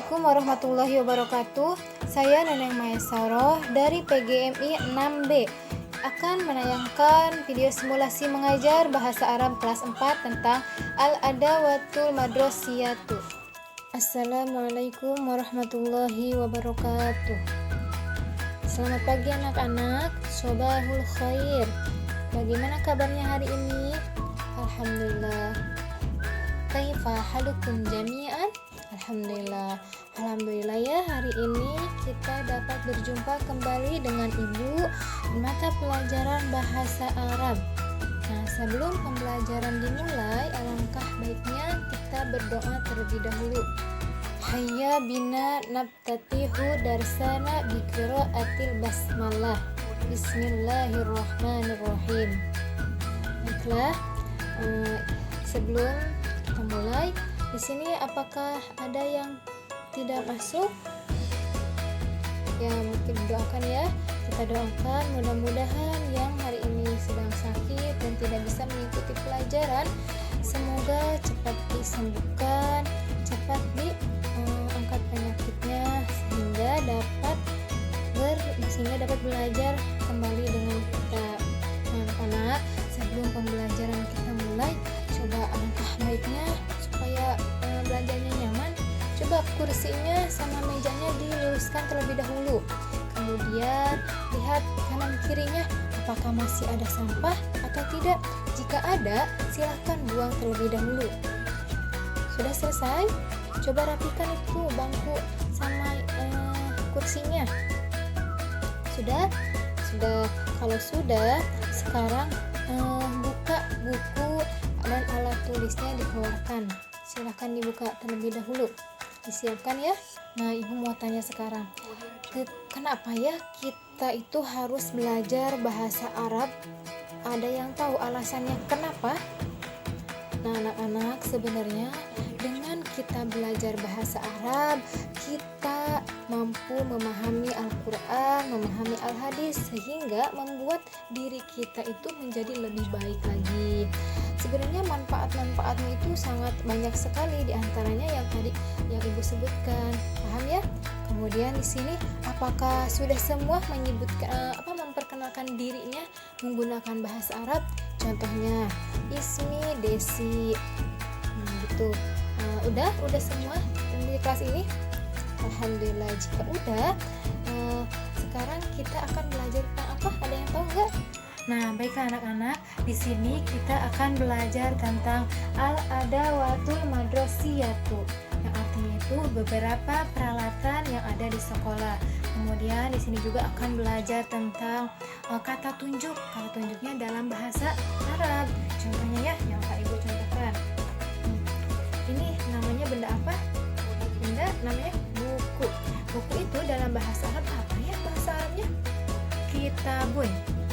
Assalamualaikum warahmatullahi wabarakatuh. Saya Neneng Maesaro dari PGMI 6B akan menayangkan video simulasi mengajar bahasa Arab kelas 4 tentang Al-Adawatul Madrosiyatu. Assalamualaikum warahmatullahi wabarakatuh. Selamat pagi anak-anak, Sobahul Khair. Bagaimana kabarnya hari ini? Alhamdulillah. Kaifa halukum jami'an? Alhamdulillah ya, hari ini kita dapat berjumpa kembali dengan Ibu di mata pelajaran bahasa Arab. Nah, sebelum pembelajaran dimulai, alangkah baiknya kita berdoa terlebih dahulu. Hayya bina nabtatihu darsana bi qiraatil basmalah. Bismillahirrahmanirrahim. Baiklah, sebelum kita mulai, di sini apakah ada yang tidak masuk? Ya, mungkin doakan ya. Kita doakan mudah-mudahan yang hari ini sedang sakit dan tidak bisa mengikuti pelajaran, semoga cepat disembuhkan, cepat diangkat penyakitnya sehingga dapat belajar kembali dengan kita. Anak-anak, sebelum pembelajaran kita mulai, coba alangkah baiknya supaya belajarnya nyaman, coba kursinya sama mejanya diluruskan terlebih dahulu. Kemudian lihat kanan kirinya apakah masih ada sampah atau tidak. Jika ada, silahkan buang terlebih dahulu. Sudah selesai? Coba rapikan itu bangku sama kursinya. Sudah? Kalau sudah, sekarang buka buku dan alat tulisnya dikeluarkan. Silahkan dibuka terlebih dahulu. Disiapkan ya. Nah, Ibu mau tanya sekarang, kenapa ya kita itu harus belajar bahasa Arab? Ada yang tahu alasannya kenapa? Nah, anak-anak, sebenarnya dengan kita belajar bahasa Arab, kita mampu memahami Al-Quran, memahami Al-Hadis, sehingga membuat diri kita itu menjadi lebih baik lagi. Sebenarnya manfaat-manfaatnya itu sangat banyak sekali, diantaranya yang tadi yang Ibu sebutkan. Paham ya? Kemudian di sini apakah sudah semua menyebutkan memperkenalkan dirinya menggunakan bahasa Arab? Contohnya Ismi, Desi, gitu. Udah semua di kelas ini? Alhamdulillah. Jika udah, sekarang kita akan belajar tentang apa? Ada yang tahu nggak? Nah, baiklah anak-anak, di sini kita akan belajar tentang Al-Adawatul Madrosiyatu, yang artinya itu beberapa peralatan yang ada di sekolah. Kemudian di sini juga akan belajar tentang kata tunjuk. Kata tunjuknya dalam bahasa Arab. Contohnya ya, yang Kak Ibu contohkan. Ini namanya benda apa? Benda namanya buku. Buku itu dalam bahasa Arab apa ya bahasa Arabnya? Kitabun.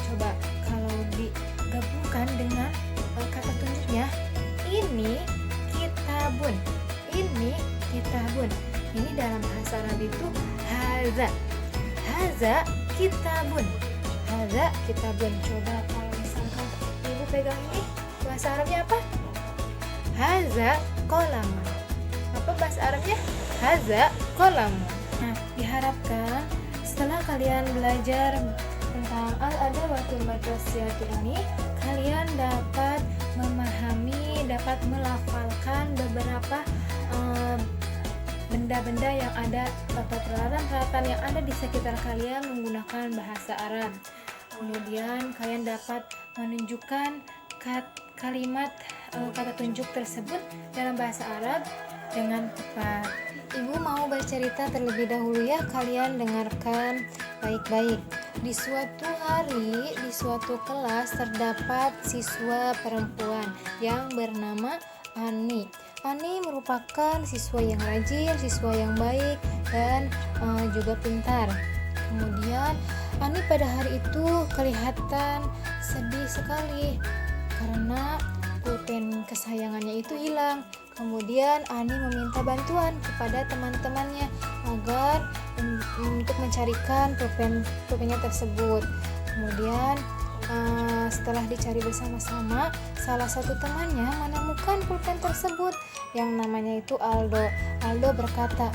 Coba kalau digabungkan dengan kata tunjuknya, ini kitabun. Ini kitabun. Ini dalam bahasa Arab itu haza. Haza kitabun. Haza kitabun. Coba kalau misalkan Ibu pegang ini, bahasa Arabnya apa? Haza qalamun. Apa bahasa Arabnya? Haza qalamun. Nah, diharapkan setelah kalian belajar tentang Al-Adawatul Madrosiyatu ini, kalian dapat memahami, dapat melafalkan beberapa benda-benda yang ada atau peralatan-peralatan yang ada di sekitar kalian menggunakan bahasa Arab. Kemudian kalian dapat menunjukkan kalimat kata tunjuk tersebut dalam bahasa Arab dengan tepat. Ibu mau bercerita terlebih dahulu ya, kalian dengarkan baik-baik. Di suatu hari, di suatu kelas terdapat siswa perempuan yang bernama Ani. Ani merupakan siswa yang rajin, siswa yang baik, dan juga pintar. Kemudian Ani pada hari itu kelihatan sedih sekali karena pulpen kesayangannya itu hilang. Kemudian Ani meminta bantuan kepada teman-temannya agar untuk mencarikan pulpennya tersebut. Kemudian setelah dicari bersama-sama, salah satu temannya menemukan pulpen tersebut yang namanya itu Aldo. Aldo berkata,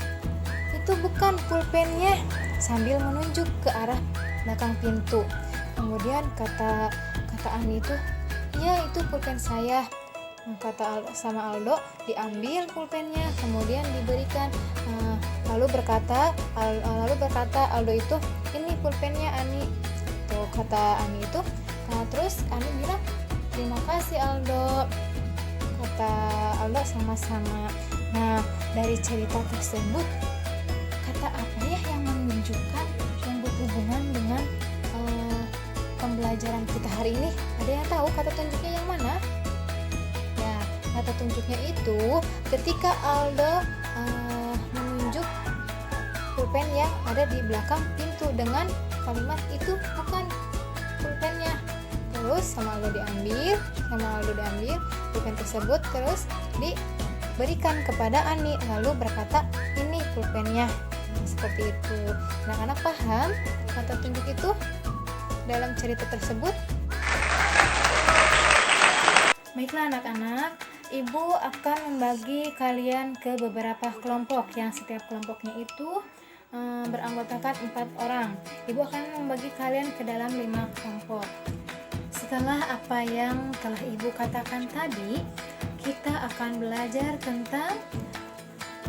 itu bukan pulpennya, sambil menunjuk ke arah belakang pintu. Kemudian kata Ani itu, iya itu pulpen saya. Kata Aldo, diambil pulpennya, kemudian diberikan. Lalu berkata Aldo itu, ini pulpennya Ani. Tuh kata Ani itu. Nah terus Ani bilang, terima kasih Aldo. Kata Aldo, sama-sama. Nah dari cerita tersebut, kata apa ya yang menunjukkan, yang berhubungan dengan pembelajaran kita hari ini? Ada yang tahu kata tunjuknya yang mana? Ya, kata tunjuknya itu ketika Aldo menunjuk pulpen yang ada di belakang pintu dengan kalimat itu bukan pulpennya. Terus sama Aldo diambil pulpen tersebut, terus diberikan kepada Ani, lalu berkata, ini pulpennya. Seperti itu. Anak-anak paham kata tunjuk itu dalam cerita tersebut? Baiklah anak-anak, Ibu akan membagi kalian ke beberapa kelompok yang setiap kelompoknya itu beranggotakan 4 orang. Ibu akan membagi kalian ke dalam 5 kelompok. Setelah apa yang telah Ibu katakan tadi, kita akan belajar tentang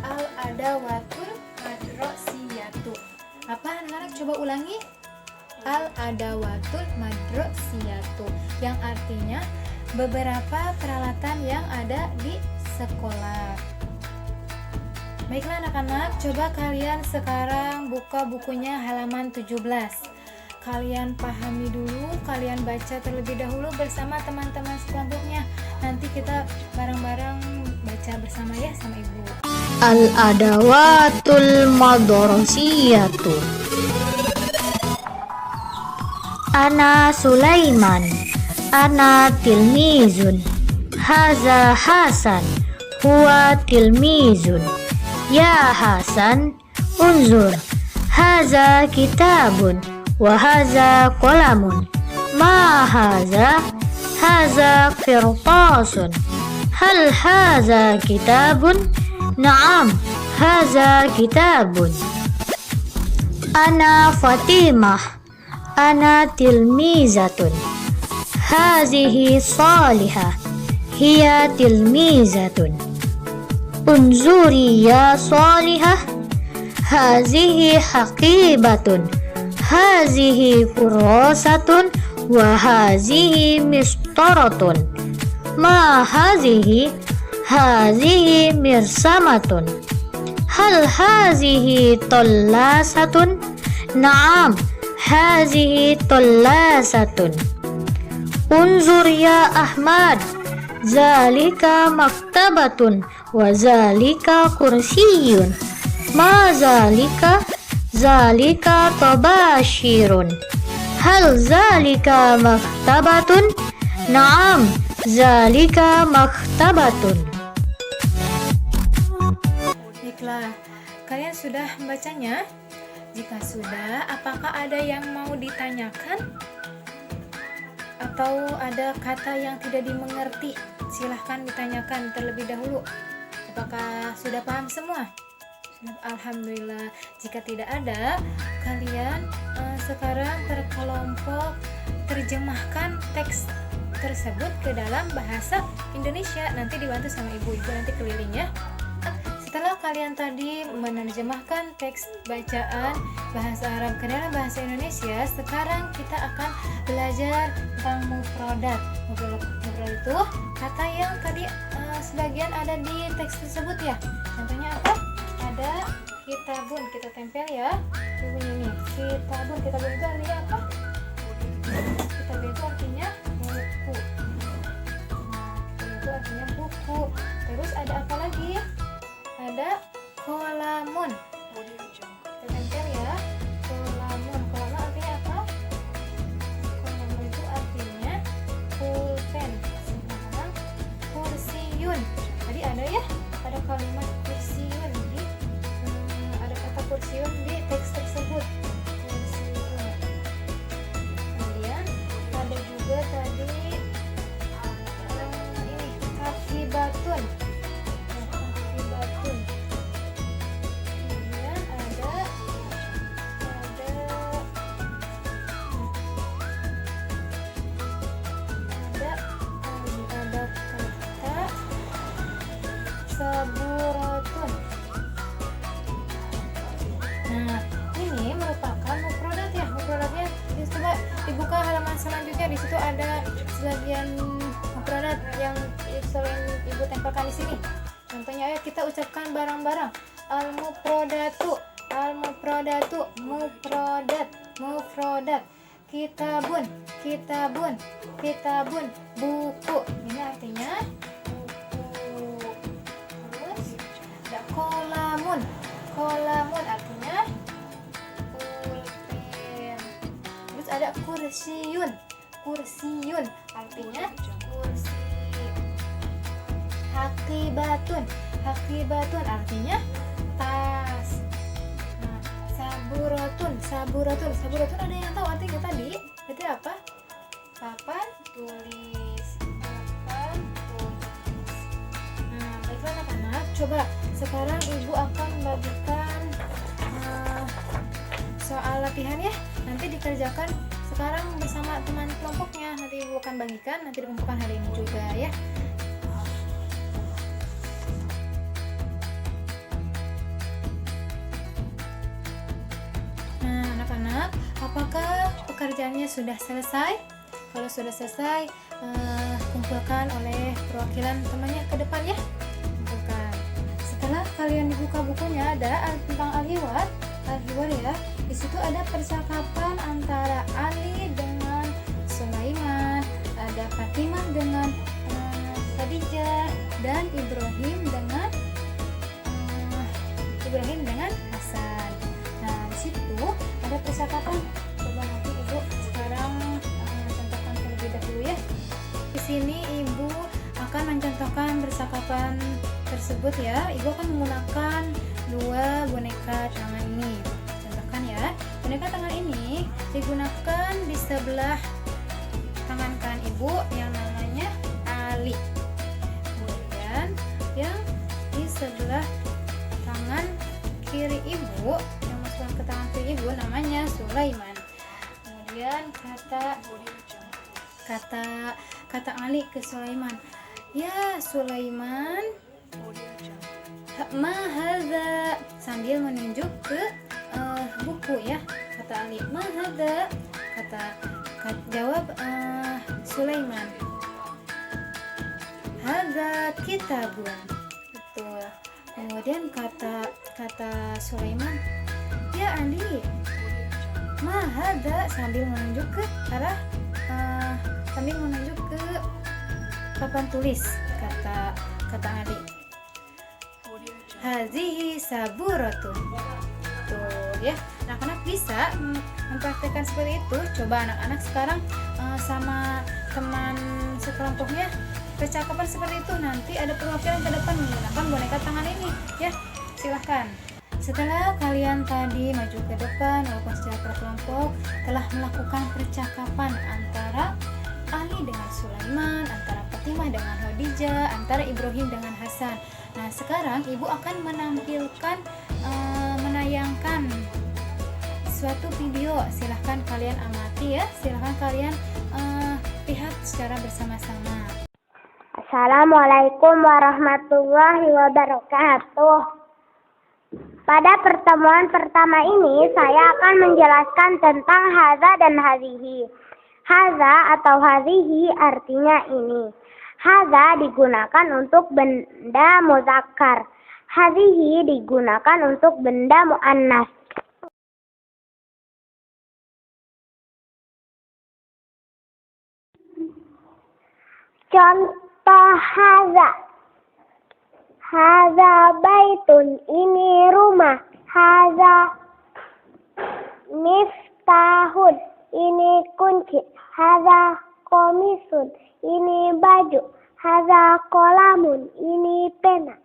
al-adawatul madrosiyatu. Apa anak-anak? Coba ulangi. Al-adawatul madrosiyatu, yang artinya beberapa peralatan yang ada di sekolah. Baiklah anak-anak, coba kalian sekarang buka bukunya halaman 17. Kalian pahami dulu, kalian baca terlebih dahulu bersama teman-teman sekelompoknya. Nanti kita bareng-bareng baca bersama ya sama Ibu. Al-adawatul madrosiyatu. Ana Sulaiman, ana tilmizun, haza Hasan, huwa tilmizun. Ya Hasan, unzur, haza kitabun, wa haza qalamun. Ma haza? Haza qirtasun. Hal haza kitabun? Naam, haza kitabun. Ana Fatimah, ana tilmizatun. Hazihi Salihah, hiya tilmizatun. Unzuri ya Salihah, hazihi haqibatun, hazihi kurasatun, wa hazihi mistaratun. Ma hazihi? Hazihi mirsamatun. Hal hazihi tallasatun? Naam, hazihi tallasatun. Unzur ya Ahmad, zalika maktabatun wa zalika kursiyun. Ma zalika? Zalika tabashirun. Hal zalika maktabatun? Naam, zalika maktabatun. Baiklah, kalian sudah membacanya? Jika sudah, apakah ada yang mau ditanyakan? Atau ada kata yang tidak dimengerti? Silahkan ditanyakan terlebih dahulu. Apakah sudah paham semua? Alhamdulillah. Jika tidak ada, kalian sekarang terkelompok terjemahkan teks tersebut ke dalam bahasa Indonesia. Nanti dibantu sama ibu nanti keliling ya. Setelah kalian tadi menerjemahkan teks bacaan bahasa Arab ke dalam bahasa Indonesia, sekarang kita akan belajar tentang mufradat. Mufradat itu kata yang tadi sebagian ada di teks tersebut ya. Contohnya apa? Ada kitabun, kita tempel ya. Bunyi ini. Kitabun itu artinya apa? Kitabun itu artinya buku. Nah, itu artinya buku. Terus ada apa lagi? Ada kolamun. Kita tempel ya. Kolamun artinya apa? Kolamun itu artinya pulpen. Sekarang kursiyun. Tadi ada ya? Ada kalimat kursiyun di ada kata kursiyun di teks tersebut. Kursiyun. Kemudian ada juga tadi ini kafibatun. selanjutnya di situ ada sebagian mufradat yang selain ibu tempelkan di sini. Contohnya ayo kita ucapkan bareng-bareng. Al-mufradatu, al-mufradatu, mufradat. Kitabun, buku. Ini artinya buku. Terus ada kolamun artinya pulpen. Terus ada kursiyun artinya kursi. Hakibatun artinya tas. Nah, saburatun ada yang tahu artinya tadi? Berarti apa? Papan tulis. Nah, baiklah anak-anak, coba sekarang ibu akan membagikan soal latihan ya. Nanti dikerjakan sekarang bersama teman kelompoknya. Nanti ibu akan bagikan, nanti dikumpulkan hari ini juga ya. Nah, anak-anak, apakah pekerjaannya sudah selesai? Kalau sudah selesai, kumpulkan oleh perwakilan temannya ke depan ya. Kumpulkan. Setelah kalian dibuka bukunya, ada tentang al-hiwar ya. Di situ ada percakapan antara Ali dengan Sulaiman, ada Fatimah dengan Khadijah, dan Ibrahim dengan Hasan. Nah, di situ ada percakapan. Coba nanti ibu sekarang contohkan terlebih dahulu ya. Di sini ibu akan mencontohkan percakapan tersebut ya. Ibu akan menggunakan dua boneka tangan ini. Contohkan ya. Boneka tangan ini digunakan di sebelah tangan kanan ibu yang namanya Ali. Kemudian yang di sebelah tangan kiri ibu, yang masukkan ke tangan kiri ibu namanya Sulaiman. Kemudian kata Ali ke Sulaiman, ya Sulaiman, ma hadza, sambil menunjuk ke buku ya. Kata Ali, ma hadza, jawab Sulaiman, hadza kitabun. Betul. Kemudian kata Sulaiman, ya Ali, ma hadza, sambil menunjuk ke arah sambil menunjuk ke papan tulis. Kata Ali, hazihi saburatun. Tuh ya, anak-anak bisa mempraktikkan seperti itu. Coba anak-anak sekarang sama teman sekelompoknya percakapan seperti itu. Nanti ada perwakilan ke depan menggunakan boneka tangan ini ya. Silahkan. Setelah kalian tadi maju ke depan walaupun secara berkelompok telah melakukan percakapan antara Ali dengan Sulaiman, antara Fatimah dengan Khadijah, antara Ibrahim dengan Hasan. Nah, sekarang ibu akan menayangkan suatu video. Silahkan kalian amati ya. Silahkan kalian lihat secara bersama-sama. Assalamualaikum warahmatullahi wabarakatuh. Pada pertemuan pertama ini saya akan menjelaskan tentang haza dan hazihi. Haza atau hazihi artinya ini. Haza digunakan untuk benda muzakkar. Hazihi digunakan untuk benda muannas. Contoh haza. Haza baitun, ini rumah. Haza miftahun, ini kunci. Haza komisun, ini baju. Haza kolamun, ini pena.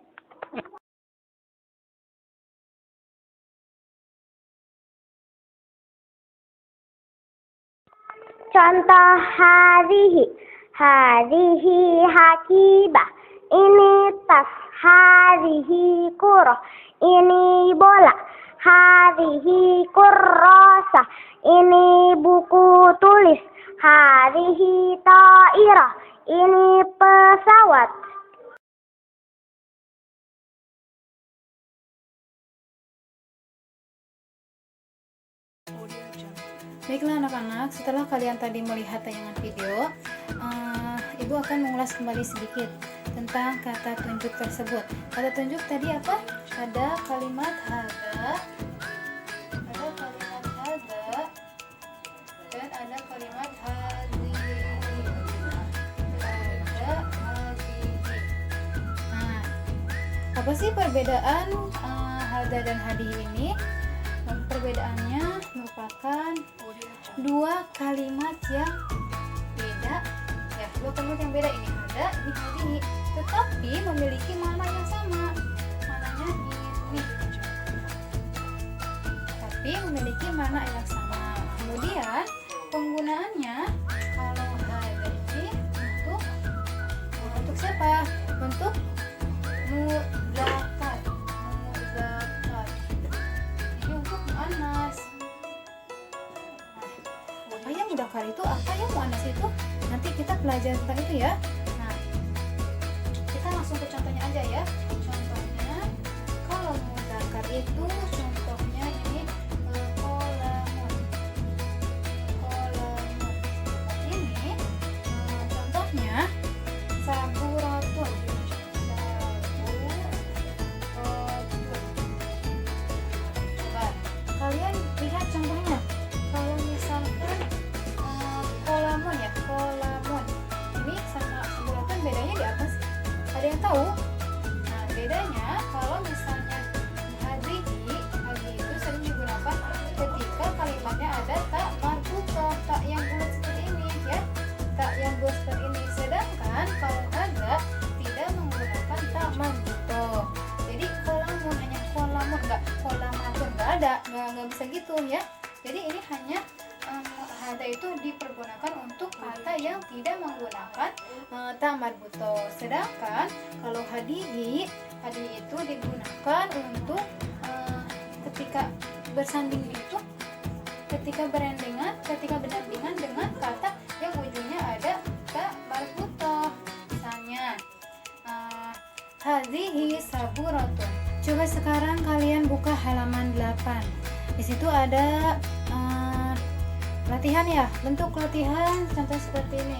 Contoh hazihi. Hazihi hakibah, ini tas. Hazihi kurah, ini bola. Hazihi kurrasah, ini buku tulis. Hazihi ta'irah, ini pesawat. Baiklah anak-anak, setelah kalian tadi melihat tayangan video, Ibu akan mengulas kembali sedikit tentang kata tunjuk tersebut. Kata tunjuk tadi apa? Ada kalimat hada, dan ada kalimat hadhihi. Nah, apa sih perbedaan hada dan hadhihi ini? Perbedaannya merupakan dua kalimat yang beda, ya, dua kalimat yang beda, ini hada, ini hadhihi, tetapi memiliki makna yang sama. Maknanya ini, tapi memiliki makna yang sama. Kemudian penggunaannya, kalau hada ini untuk siapa? Untuk mudzakkar. Ini untuk muannas. Apa yang mudzakkar itu? Apa yang muannas itu? Nanti kita belajar tentang itu ya. Nah, kita langsung ke contohnya aja ya. Contohnya, kalau mudzakkar itu contohnya ini qalamun. Ini contohnya saburatun. Coba kalian lihat contohnya. Kalau misalkan kolamun ya, kolamun. Ini sama saburatun bedanya di apa sih? Ada yang tahu? Nah, bedanya kalau misalnya hadhihi itu sering digunakan ketika kalimatnya ada tak marbutoh, tak yang bulat seperti ini ya, tak yang bulat seperti ini. Sedangkan kalau hada tidak menggunakan tak marbutoh. Jadi kolamun hanya kolamun, enggak kolamatun, enggak ada, enggak bisa gitu ya. Jadi ini hanya hada itu dipergunakan untuk kata yang tidak menggunakan ta marbutoh. Sedangkan kalau hadhihi itu digunakan untuk ketika bersanding itu, ketika berdampingan dengan kata yang ujungnya ada ta marbutoh. Misalnya hadhihi saburatun. Coba sekarang kalian buka halaman 8. Di situ ada latihan ya, bentuk latihan contoh seperti ini.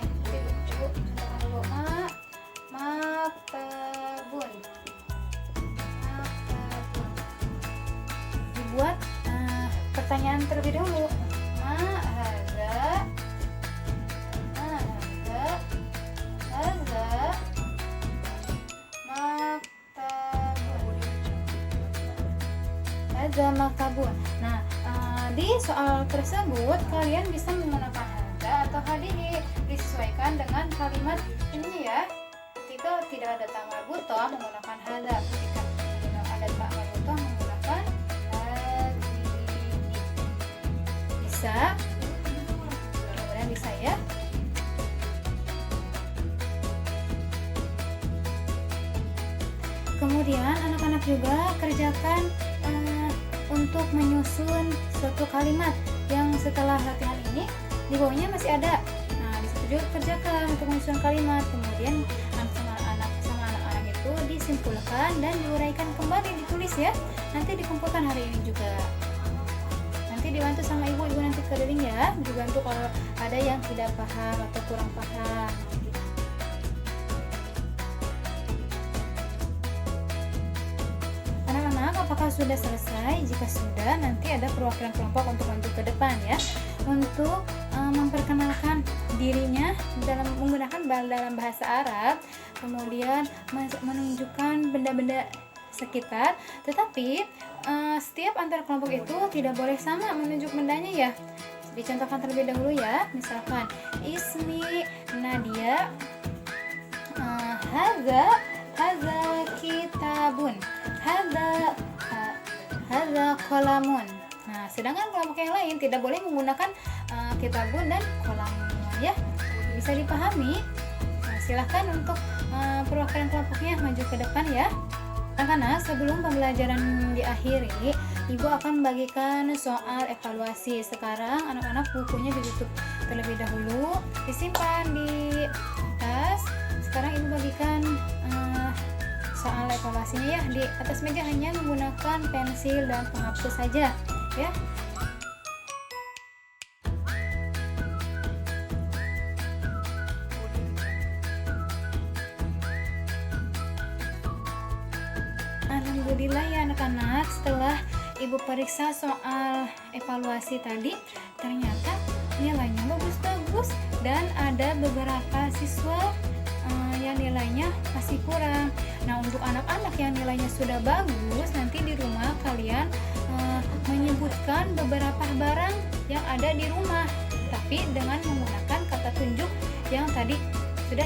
Maktabun. Dibuat pertanyaan terlebih dahulu. Hadza maktabun. Nah, di soal tersebut kalian bisa menggunakan hada atau hadhihi, disesuaikan dengan kalimat ini ya. Ketika tidak ada ta marbutoh menggunakan hada, ketika tidak ada ta marbutoh menggunakan hadhihi. Bisa? Mudah-mudahan bisa ya. Kemudian anak-anak juga kerjakan untuk menyusun suatu kalimat yang setelah latihan ini di bawahnya masih ada. Nah, di situ juga kerjakan untuk menyusun kalimat. Kemudian sama anak-anak itu disimpulkan dan diuraikan kembali, ditulis ya. Nanti dikumpulkan hari ini juga. Nanti dibantu sama ibu nanti keliling ya. Dibantu kalau ada yang tidak paham atau kurang paham. Apakah sudah selesai? Jika sudah, nanti ada perwakilan kelompok untuk maju ke depan ya, untuk memperkenalkan dirinya menggunakan dalam bahasa Arab, kemudian menunjukkan benda-benda sekitar. Tetapi setiap antar kelompok itu tidak boleh sama menunjuk bendanya ya. Dicontohkan terlebih dahulu ya. Misalkan ismi Nadia, hadza kitabun, hadza qalamun. Nah, sedangkan kelompok yang lain tidak boleh menggunakan kitabun dan qalamun ya. Bisa dipahami? Nah, silahkan untuk perwakilan kelompoknya maju ke depan ya. Karena sebelum pembelajaran diakhiri, Ibu akan membagikan soal evaluasi. Sekarang anak-anak bukunya ditutup terlebih dahulu, disimpan di tas. Sekarang Ibu bagikan soal evaluasinya ya. Di atas meja hanya menggunakan pensil dan penghapus saja ya. Alhamdulillah ya anak-anak, setelah ibu periksa soal evaluasi tadi, ternyata nilainya bagus-bagus dan ada beberapa siswa yang nilainya masih kurang. Nah, untuk anak-anak yang nilainya sudah bagus, nanti di rumah kalian menyebutkan beberapa barang yang ada di rumah, tapi dengan menggunakan kata tunjuk yang tadi sudah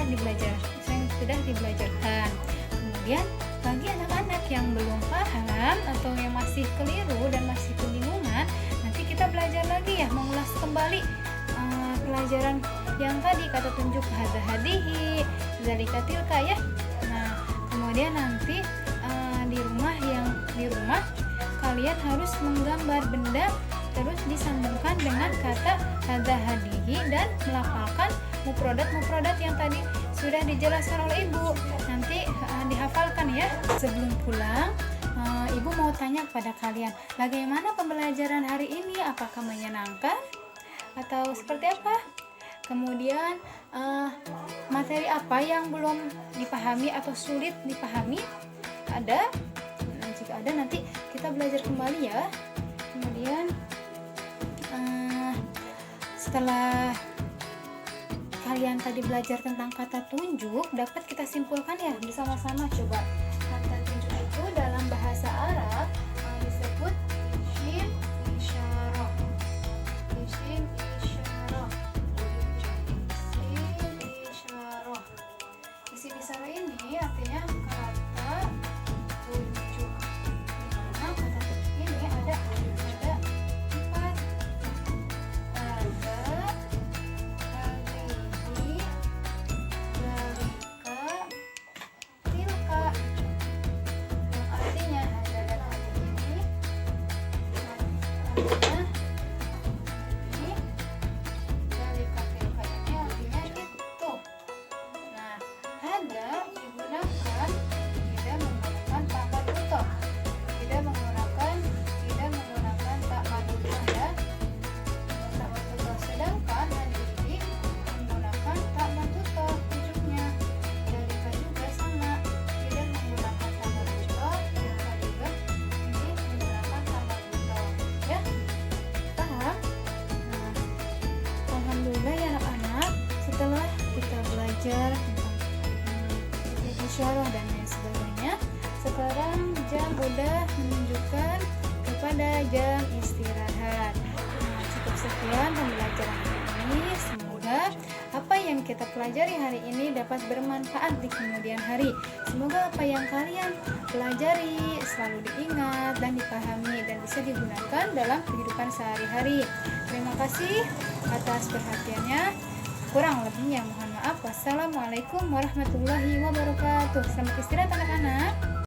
dibelajarkan. Kemudian bagi anak-anak yang belum paham atau yang masih keliru dan masih kebingungan, nanti kita belajar lagi ya, mengulas kembali pelajaran yang tadi, kata tunjuk hadza hadihi, zalika tilka ya. Nah, kemudian nanti di rumah kalian harus menggambar benda terus disambungkan dengan kata hadza hadihi dan melafalkan mufradat yang tadi sudah dijelaskan oleh ibu. Nanti dihafalkan ya. Sebelum pulang, ibu mau tanya kepada kalian, bagaimana pembelajaran hari ini? Apakah menyenangkan atau seperti apa? Kemudian materi apa yang belum dipahami atau sulit dipahami? Ada? Nah, jika ada nanti kita belajar kembali ya. Kemudian setelah kalian tadi belajar tentang kata tunjuk, dapat kita simpulkan ya bersama-sama. Coba, kata tunjuk itu dalam bahasa Arab disebut isim isyarah. Isim isyarah. Isim isyarah ini artinya kata tunjuk. Nah, kata tunjuk ini ada 4. Setelah kita belajar tentang isyarah dan lain sebagainya, sekarang jam udah menunjukkan kepada jam istirahat. Nah, cukup sekian pembelajaran ini. Semoga apa yang kita pelajari hari ini dapat bermanfaat di kemudian hari. Semoga apa yang kalian pelajari selalu diingat dan dipahami dan bisa digunakan dalam kehidupan sehari-hari. Terima kasih atas perhatiannya. Kurang lebihnya mohon maaf. Wassalamualaikum warahmatullahi wabarakatuh. Selamat istirahat anak-anak.